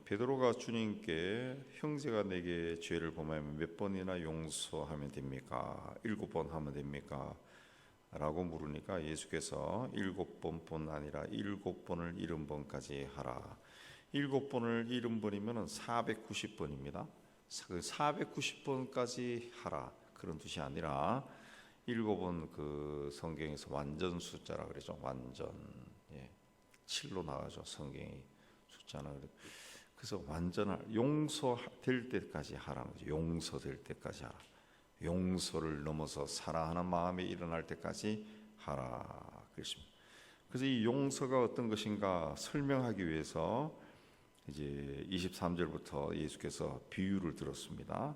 베드로가 주님께 형제가 내게 죄를 범하면 몇 번이나 용서하면 됩니까? 7번 하면 됩니까? 라고 물으니까 예수께서 7번뿐 아니라 7번을 70번까지 하라. 7번을 70번이면 490번입니다. 그 490번까지 하라 그런 뜻이 아니라 7은 그 성경에서 완전 숫자라 그러죠. 완전 7로 나가죠. 성경이 숫자나. 그래서 완전한 용서될 때까지 하라는 거죠. 용서될 때까지 하라. 용서를 넘어서 사랑하는 마음이 일어날 때까지 하라 그랬습니다. 그래서 이 용서가 어떤 것인가 설명하기 위해서 이제 23절부터 예수께서 비유를 들었습니다.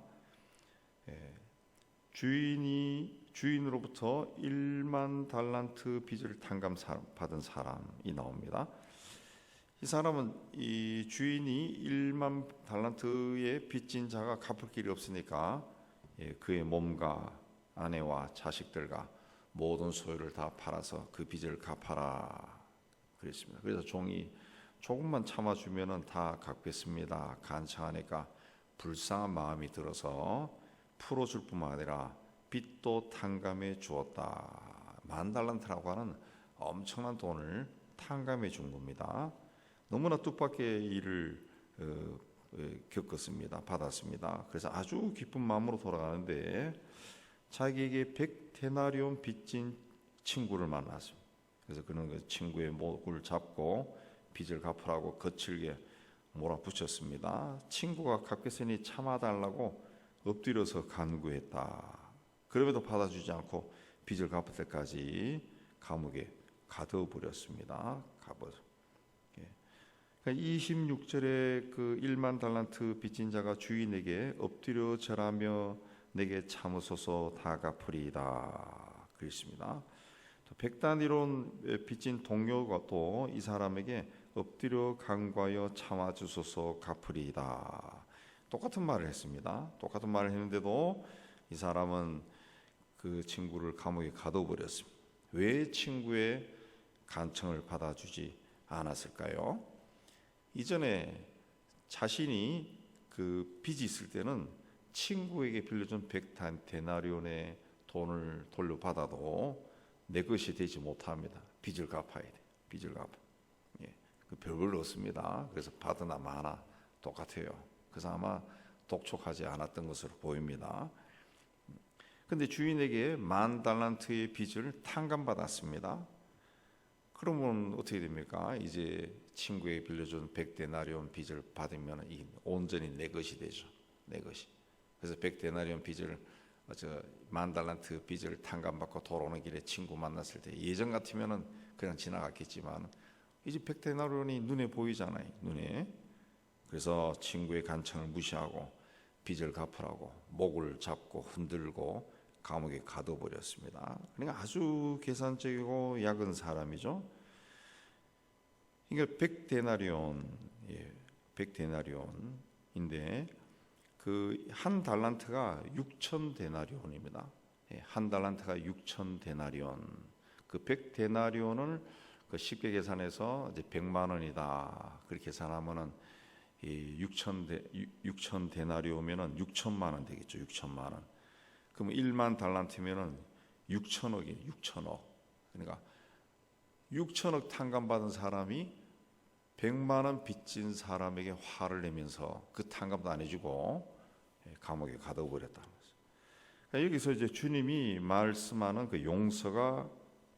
주인으로부터 1만 달란트 빚을 탕감 받은 사람이 나옵니다. 이 사람은 이 주인이 1만 달란트의 빚진 자가 갚을 길이 없으니까 그의 몸과 아내와 자식들과 모든 소유를 다 팔아서 그 빚을 갚아라 그랬습니다. 그래서 종이 조금만 참아주면은 다 갚겠습니다 간청하니까 불쌍한 마음이 들어서 풀어줄 뿐만 아니라 빚도 탕감해 주었다. 10,000달란트라고 하는 엄청난 돈을 탕감해 준 겁니다. 너무나 뜻밖의 일을 겪었습니다. 받았습니다. 그래서 아주 기쁜 마음으로 돌아가는데 자기에게 100데나리온 빚진 친구를 만났습니다. 그래서 그는 그 친구의 목을 잡고 빚을 갚으라고 거칠게 몰아붙였습니다. 친구가 갚겠으니 참아달라고 엎드려서 간구했다. 그럼에도 받아주지 않고 빚을 갚을 때까지 감옥에 가둬버렸습니다. 26절에 그 1만 달란트 빚진 자가 주인에게 엎드려 절하며 내게 참으소서 다 갚으리이다 그랬습니다. 100다니론 빚진 동료가 또 이 사람에게 엎드려 간구하여 참아주소서 갚으리이다. 똑같은 말을 했습니다. 똑같은 말을 했는데도 이 사람은 그 친구를 감옥에 가둬버렸습니다. 왜 친구의 간청을 받아주지 않았을까요? 이전에 자신이 그 빚이 있을 때는 친구에게 빌려준 100데나리온의 돈을 돌려받아도 내 것이 되지 못합니다. 빚을 갚아야 돼. 빚을 갚아. 그 별걸로 없습니다. 그래서 받으나 마나 똑같아요. 그래서 아마 독촉하지 않았던 것으로 보입니다. 근데 주인에게 10,000달란트의 빚을 탕감받았습니다. 그러면 어떻게 됩니까? 이제 친구에게 빌려준 100데나리온 빚을 받으면 온전히 내 것이 되죠. 내 것이. 그래서 100데나리온 빚을 10,000달란트 빚을 탕감받고 돌아오는 길에 친구 만났을 때 예전 같으면은 그냥 지나갔겠지만 이제 100데나리온이 눈에 보이잖아요. 눈에. 그래서 친구의 간청을 무시하고 빚을 갚으라고 목을 잡고 흔들고 감옥에 가둬버렸습니다. 그러니까 아주 계산적이고 약은 사람이죠. 그러니까 100데나리온인데 그 한 달란트가 6,000데나리온입니다. 한 달란트가 6,000데나리온. 그 100데나리온을 그 쉽게 계산해서 이제 100만 원이다. 그렇게 계산하면은 6,000데나리온이면은 6천만 원 되겠죠. 6천만 원. 그럼 1만 달란트면은 6천억이 6천억. 그러니까 6천억 탕감받은 사람이 100만 원 빚진 사람에게 화를 내면서 그 탕감도 안 해주고 감옥에 가둬버렸다는 거죠. 그러니까 여기서 이제 주님이 말씀하는 그 용서가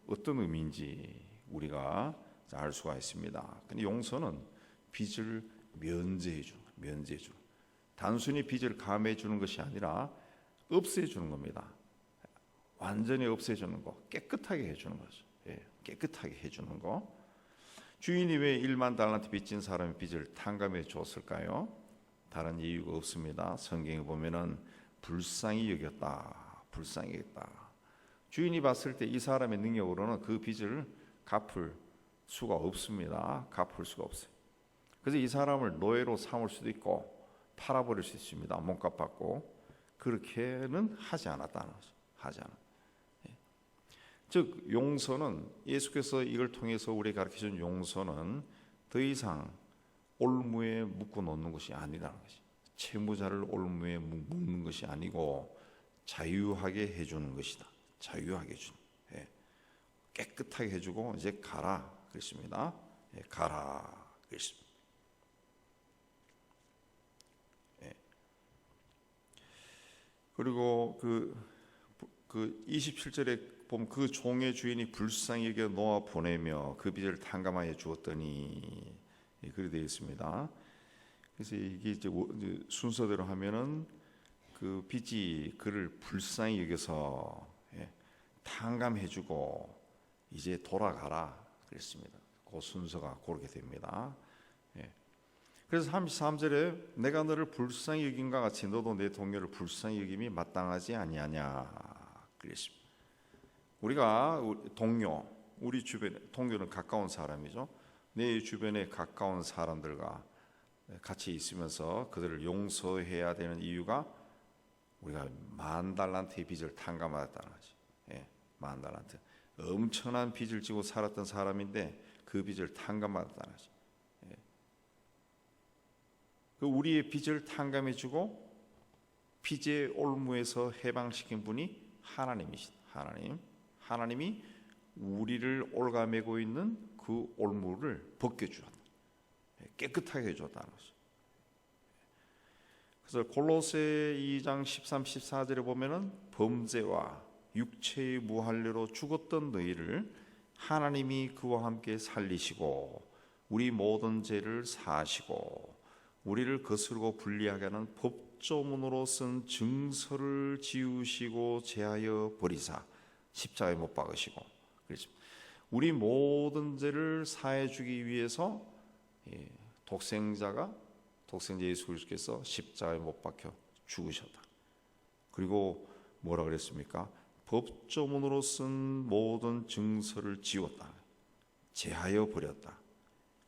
어떤 의미인지 우리가 알 수가 있습니다. 근데 용서는 빚을 면제해 주는 단순히 빚을 감해 주는 것이 아니라 없애 주는 겁니다. 완전히 없애 주는 거, 깨끗하게 해 주는 거죠. 깨끗하게 해 주는 거. 주인이 왜 1만 달란트 빚진 사람의 빚을 탕감해 줬을까요? 다른 이유가 없습니다. 성경에 보면은 불쌍히 여겼다. 불쌍히 여겼다. 주인이 봤을 때 이 사람의 능력으로는 그 빚을 갚을 수가 없습니다. 갚을 수가 없어요. 그래서 이 사람을 노예로 삼을 수도 있고 팔아버릴 수 있습니다. 몸값 받고. 그렇게는 하지 않았다는 거죠. 하지 않았다. 즉 용서는 예수께서 이걸 통해서 우리에게 가르쳐준 용서는 더 이상 올무에 묶어 놓는 것이 아니라는 것이. 채무자를 올무에 묶는 것이 아니고 자유하게 해주는 것이다. 자유하게 해주는. 예. 깨끗하게 해주고 이제 가라 그랬습니다. 예, 가라 그랬습니다. 예. 그리고 그 27절에 보면 그 종의 주인이 불쌍히 여겨 놓아 보내며 그 빚을 탕감하여 주었더니, 그리 되어 있습니다. 그래서 이게 이제 순서대로 하면은 그 빚이 그를 불쌍히 여겨서 탕감해주고 이제 돌아가라 그랬습니다. 그 순서가 그렇게 됩니다. 그래서 33절에 내가 너를 불쌍히 여긴과 같이 너도 내 동료를 불쌍히 여김이 마땅하지 아니하냐 그랬습니다. 우리가 동료, 우리 주변에, 동료는 가까운 사람이죠. 내 주변에 가까운 사람들과 같이 있으면서 그들을 용서해야 되는 이유가 우리가 10,000달란트의 빚을 탕감받았다는 거지. 예, 10,000달란트. 엄청난 빚을 지고 살았던 사람인데 그 빚을 탕감받았다는 거지. 예. 그 우리의 빚을 탕감해주고 빚의 올무에서 해방시킨 분이 하나님이시다. 하나님이 우리를 올가매고 있는 그 올무를 벗겨주었다. 깨끗하게 해줬다는 것이죠. 그래서 골로새 2장 13, 14절에 보면은 범죄와 육체의 무할례로 죽었던 너희를 하나님이 그와 함께 살리시고 우리 모든 죄를 사하시고 우리를 거스르고 불리하게 하는 법조문으로 쓴 증서를 지우시고 제하여 버리사 십자가에 못 박으시고, 그렇죠. 우리 모든 죄를 사해 주기 위해서 독생자 예수 그리스도께서 십자가에 못 박혀 죽으셨다. 그리고 뭐라 그랬습니까? 법조문으로 쓴 모든 증서를 지웠다. 제하여 버렸다.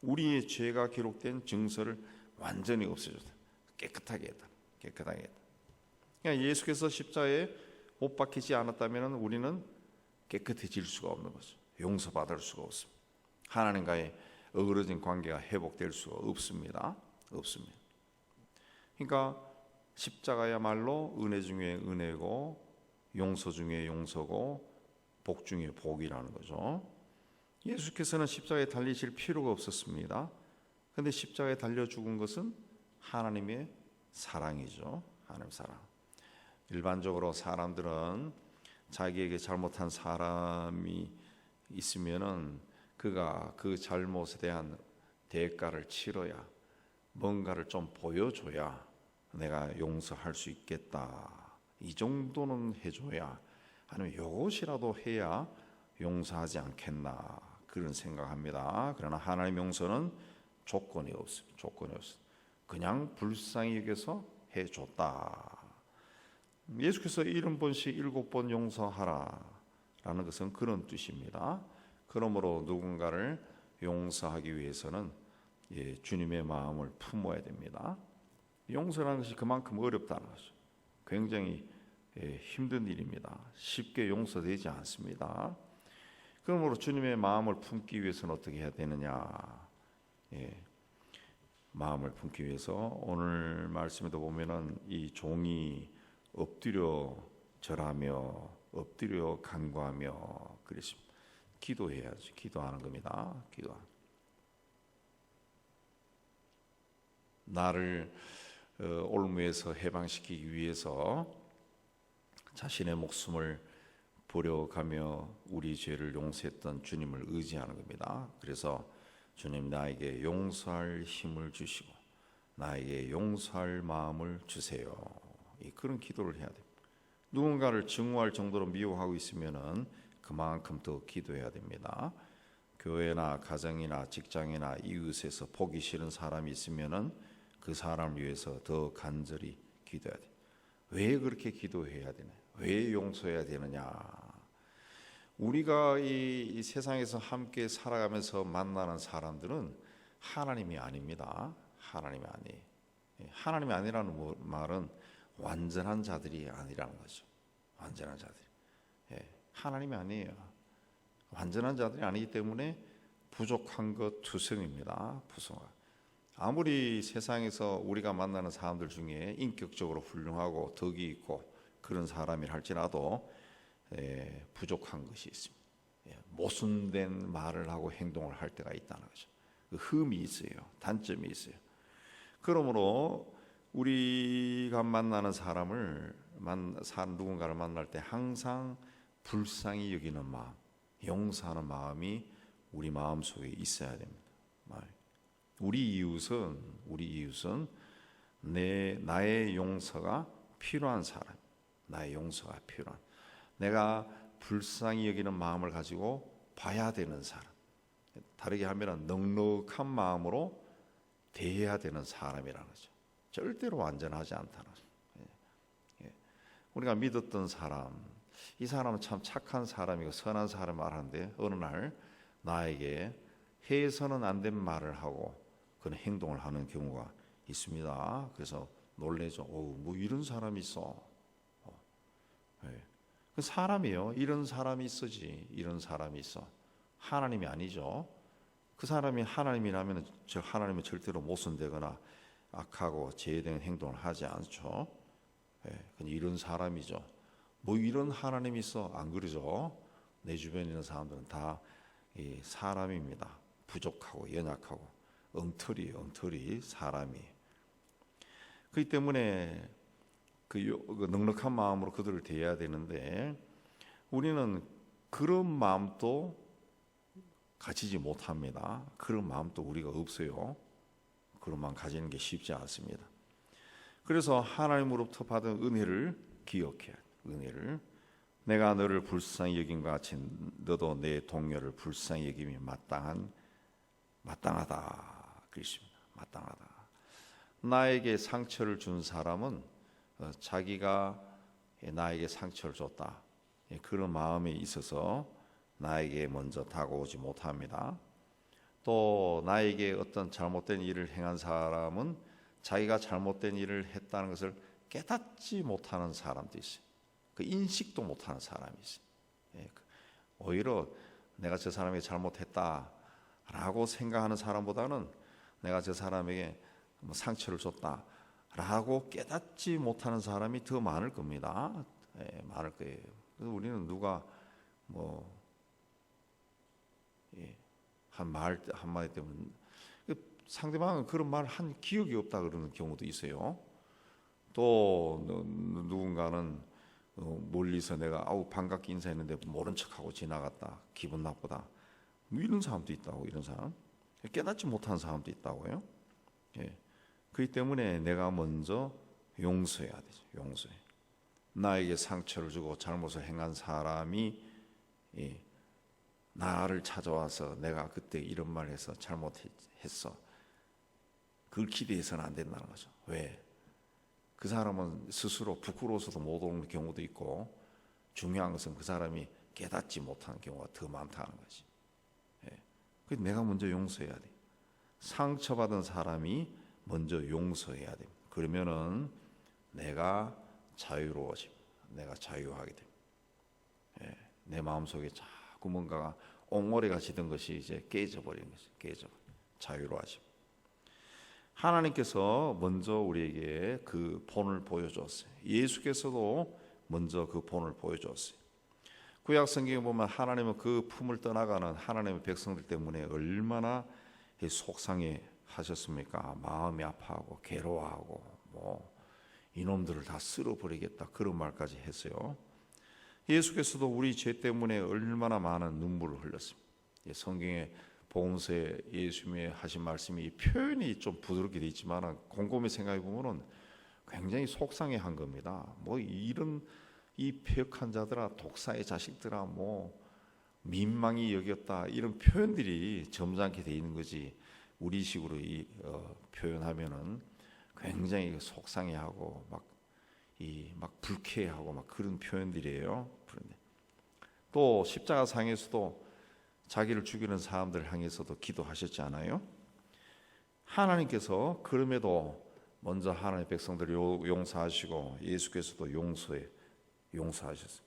우리의 죄가 기록된 증서를 완전히 없애줬다. 깨끗하게 했다. 그러니까 예수께서 십자가에 못 박히지 않았다면 우리는 깨끗해질 수가 없는 거죠. 용서받을 수가 없습니다. 하나님과의 어그러진 관계가 회복될 수가 없습니다. 그러니까 십자가야말로 은혜 중에 은혜고 용서 중에 용서고 복 중에 복이라는 거죠. 예수께서는 십자가에 달리실 필요가 없었습니다. 그런데 십자가에 달려 죽은 것은 하나님의 사랑이죠. 하나님 사랑. 일반적으로 사람들은 자기에게 잘못한 사람이 있으면은 그가 그 잘못에 대한 대가를 치러야, 뭔가를 좀 보여줘야 내가 용서할 수 있겠다. 이 정도는 해줘야, 아니면 이것이라도 해야 용서하지 않겠나, 그런 생각합니다. 그러나 하나님 용서는 조건이 없습니다. 그냥 불쌍히 여겨서 해줬다. 예수께서 70번씩 7번 용서하라라는 것은 그런 뜻입니다. 그러므로 누군가를 용서하기 위해서는 주님의 마음을 품어야 됩니다. 용서라는 것이 그만큼 어렵다는 것이죠. 굉장히 힘든 일입니다. 쉽게 용서되지 않습니다. 그러므로 주님의 마음을 품기 위해서는 어떻게 해야 되느냐? 마음을 품기 위해서 오늘 말씀에도 보면은 이 종이 엎드려 절하며 엎드려 간구하며 그랬습니다. 기도해야지. 기도하는 겁니다. 나를 올무에서 해방시키기 위해서 자신의 목숨을 버려가며 우리 죄를 용서했던 주님을 의지하는 겁니다. 그래서 주님, 나에게 용서할 힘을 주시고 나에게 용서할 마음을 주세요. 그런 기도를 해야 됩니다. 누군가를 증오할 정도로 미워하고 있으면은 그만큼 더 기도해야 됩니다. 교회나 가정이나 직장이나 이웃에서 보기 싫은 사람이 있으면은 그 사람을 위해서 더 간절히 기도해야 돼. 왜 그렇게 기도해야 되냐? 왜 용서해야 되느냐? 우리가 이 세상에서 함께 살아가면서 만나는 사람들은 하나님이 아닙니다. 하나님이 아니라는 말은 완전한 자들이 아니라는 거죠. 완전한 자들이. 하나님이 아니에요. 완전한 자들이 아니기 때문에 부족한 것 투성입니다. 아무리 세상에서 우리가 만나는 사람들 중에 인격적으로 훌륭하고 덕이 있고 그런 사람이라 할지라도 부족한 것이 있습니다. 모순된 말을 하고 행동을 할 때가 있다는 거죠. 그 흠이 있어요. 단점이 있어요. 그러므로 우리가 만나는 누군가를 만날 때 항상 불쌍히 여기는 마음, 용서하는 마음이 우리 마음속에 있어야 됩니다. 우리 이웃은 나의 용서가 필요한 사람, 나의 용서가 필요한, 내가 불쌍히 여기는 마음을 가지고 봐야 되는 사람, 다르게 하면 넉넉한 마음으로 대해야 되는 사람이라는 거죠. 절대로 완전하지 않다는 거죠. 우리가 믿었던 사람, 이 사람은 참 착한 사람이고 선한 사람 말하는데 어느 날 나에게 해서는 안 된 말을 하고 그런 행동을 하는 경우가 있습니다. 그래서 놀래죠. 뭐 이런 사람이 있어. 그 사람이요. 이런 사람이 있어지. 이런 사람이 있어. 하나님이 아니죠. 그 사람이 하나님이라면 하나님은 절대로 모순되거나 악하고 제외된 행동을 하지 않죠. 그냥 이런 사람이죠. 뭐 이런 하나님이 있어. 안 그러죠. 내 주변에 있는 사람들은 다 사람입니다. 부족하고 연약하고 엉터리 사람이. 그렇기 때문에 그 넉넉한 마음으로 그들을 대해야 되는데 우리는 그런 마음도 가지지 못합니다. 그런 마음도 우리가 없어요. 그런 마음 가지는 게 쉽지 않습니다. 그래서 하나님으로부터 받은 은혜를 기억해야 돼. 은혜를. 내가 너를 불쌍히 여김과 같이 너도 내 동료를 불쌍히 여김이 마땅하다. 그렇습니다. 마땅하다. 나에게 상처를 준 사람은 자기가 나에게 상처를 줬다. 그런 마음이 있어서 나에게 먼저 다가오지 못합니다. 또 나에게 어떤 잘못된 일을 행한 사람은 자기가 잘못된 일을 했다는 것을 깨닫지 못하는 사람도 있어요. 그 인식도 못하는 사람이 있어요. 오히려 내가 저 사람에게 잘못했다라고 생각하는 사람보다는 내가 저 사람에게 상처를 줬다라고 깨닫지 못하는 사람이 더 많을 겁니다. 많을 거예요. 그래서 우리는 누가 한마디 때문에 상대방은 그런 말 한 기억이 없다 그러는 경우도 있어요. 또 누군가는 멀리서 내가 반갑게 인사했는데 모른 척하고 지나갔다. 기분 나쁘다. 이런 사람도 있다고. 이런 사람 깨닫지 못한 사람도 있다고요. 그렇기 때문에 내가 먼저 용서해야 되죠. 용서해. 나에게 상처를 주고 잘못을 행한 사람이 나를 찾아와서 내가 그때 이런 말 해서 잘못했어. 그걸 기대해서는 안 된다는 거죠. 왜? 그 사람은 스스로 부끄러워서도 못 오는 경우도 있고 중요한 것은 그 사람이 깨닫지 못하는 경우가 더 많다는 거지. 그래서 내가 먼저 용서해야 돼. 상처받은 사람이 먼저 용서해야 돼. 그러면은 내가 자유로워집니다. 내가 자유하게 됩니다. 내 마음속에 자꾸 뭔가가 옹호리가 지던 것이 이제 깨져버리는 거죠. 자유로워집니다. 하나님께서 먼저 우리에게 그 본을 보여줬어요. 예수께서도 먼저 그 본을 보여줬어요. 구약 성경에 보면 하나님은 그 품을 떠나가는 하나님의 백성들 때문에 얼마나 속상해 하셨습니까? 마음이 아파하고 괴로워하고 이놈들을 다 쓸어버리겠다 그런 말까지 했어요. 예수께서도 우리 죄 때문에 얼마나 많은 눈물을 흘렸습니다. 성경에 복음서에 예수님이 하신 말씀이 표현이 좀 부드럽게 돼 있지만 곰곰이 생각해 보면은 굉장히 속상해한 겁니다. 이런 이 폐역한 자들아, 독사의 자식들아, 민망히 여겼다 이런 표현들이 점잖게 돼 있는 거지. 우리식으로 표현하면은 굉장히 속상해하고 막 불쾌하고 막 그런 표현들이에요. 그런데 또 십자가상에서도 자기를 죽이는 사람들 향해서도 기도하셨지 않아요? 하나님께서 그럼에도 먼저 하나님의 백성들을 용서하시고 예수께서도 용서하셨어요.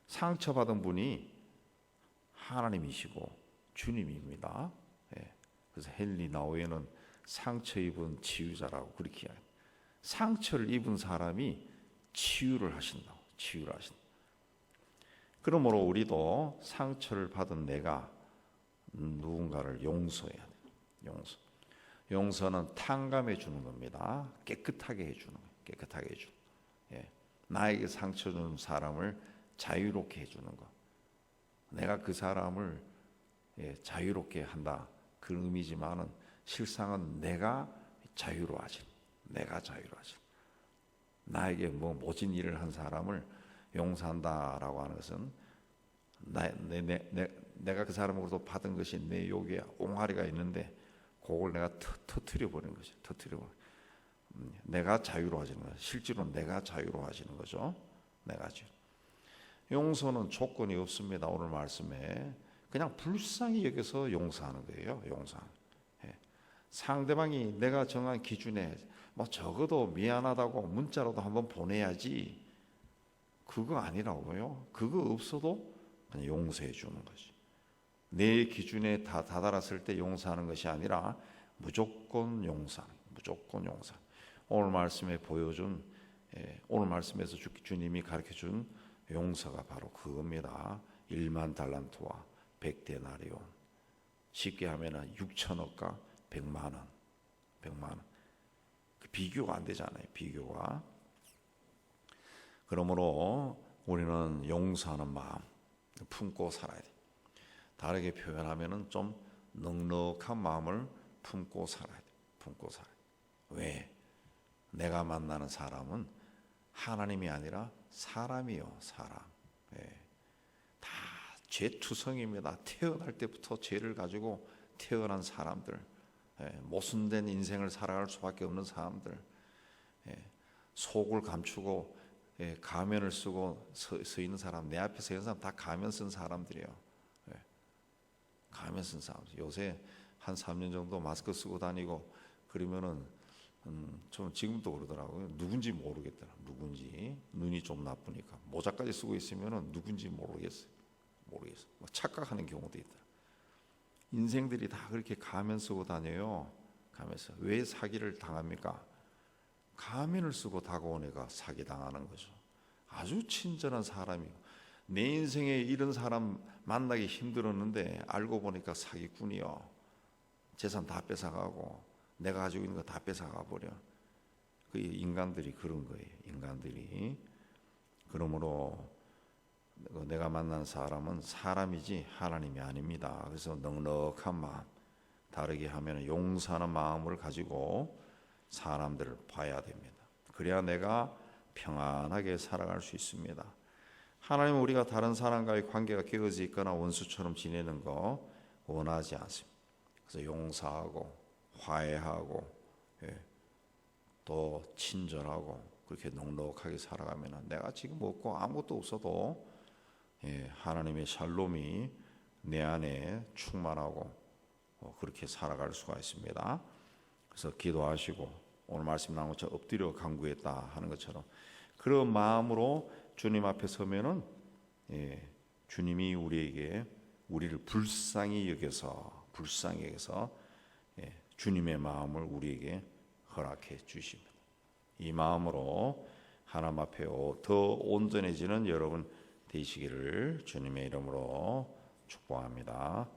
상처받은 분이 하나님이시고 주님입니다. 그래서 헨리 나우에는 상처 입은 치유자라고 그렇게 이야기해요. 상처를 입은 사람이 치유를 하신다고. 치유를 하신다. 그러므로 우리도 상처를 받은 내가 누군가를 용서해야 돼요. 용서. 용서는 탕감해 주는 겁니다. 깨끗하게 해주는 거예요. 깨끗하게 해주는. 예. 나에게 상처 준 사람을 자유롭게 해주는 거. 내가 그 사람을 자유롭게 한다. 그 의미지만은 실상은 내가 자유로워하신. 내가 자유로워하신. 나에게 뭐 모진 일을 한 사람을 용서한다라고 하는 것은 내가 그 사람으로부터 받은 것이 내 욕에 옹알이가 있는데 그걸 내가 터뜨려 버리는 거죠. 터뜨려 버려. 내가 자유로워지는 거죠. 실제로 내가 자유로워지는 거죠. 내가 자유. 용서는 조건이 없습니다. 오늘 말씀에 그냥 불쌍히 여겨서 용서하는 거예요. 용서. 상대방이 내가 정한 기준에 뭐 적어도 미안하다고 문자로도 한번 보내야지. 그거 아니라고요. 그거 없어도 그냥 용서해 주는 것이. 내 기준에 다 다다랐을 때 용서하는 것이 아니라 무조건 용서. 무조건 용서. 오늘 말씀에 보여준 오늘 말씀에서 주님이 가르쳐준 용서가 바로 그겁니다. 1만 달란트와 100데나리온. 쉽게 하면 6천억과 100만 원. 100만 원. 그 비교가 안 되잖아요. 비교가. 그러므로 우리는 용서하는 마음 품고 살아야 돼. 다르게 표현하면은 좀 넉넉한 마음을 품고 살아야 돼. 품고 살아야 돼. 왜? 내가 만나는 사람은 하나님이 아니라 사람이요. 사람. 다 죄투성입니다. 태어날 때부터 죄를 가지고 태어난 사람들. 모순된 인생을 살아갈 수밖에 없는 사람들. 속을 감추고 가면을 쓰고 서 있는 사람, 내 앞에 서 있는 사람 다 가면 쓴 사람들이에요. 가면 쓴 사람. 요새 한 3년 정도 마스크 쓰고 다니고 그러면은 좀 지금도 그러더라고요. 누군지 모르겠더라. 누군지. 눈이 좀 나쁘니까 모자까지 쓰고 있으면은 누군지 모르겠어요. 착각하는 경우도 있더라. 인생들이 다 그렇게 가면 쓰고 다녀요. 가면서 왜 사기를 당합니까? 가면을 쓰고 다가온 애가 사기 당하는 거죠. 아주 친절한 사람이고 내 인생에 이런 사람 만나기 힘들었는데 알고 보니까 사기꾼이요. 재산 다 뺏어가고 내가 가지고 있는 거 다 뺏어가 버려. 그 인간들이 그런 거예요. 인간들이. 그러므로 내가 만난 사람은 사람이지 하나님이 아닙니다. 그래서 넉넉한 마음, 다르게 하면 용서하는 마음을 가지고 사람들을 봐야 됩니다. 그래야 내가 평안하게 살아갈 수 있습니다. 하나님은 우리가 다른 사람과의 관계가 깨어져 있거나 원수처럼 지내는 거 원하지 않습니다. 그래서 용서하고 화해하고 또 친절하고 그렇게 넉넉하게 살아가면 내가 지금 없고 아무것도 없어도 하나님의 샬롬이 내 안에 충만하고 그렇게 살아갈 수가 있습니다. 그래서 기도하시고 오늘 말씀 나온 것처럼 엎드려 간구했다 하는 것처럼 그런 마음으로 주님 앞에 서면은 주님이 우리를 불쌍히 여겨서 주님의 마음을 우리에게 허락해 주십니다. 이 마음으로 하나님 앞에 더 온전해지는 여러분 되시기를 주님의 이름으로 축복합니다.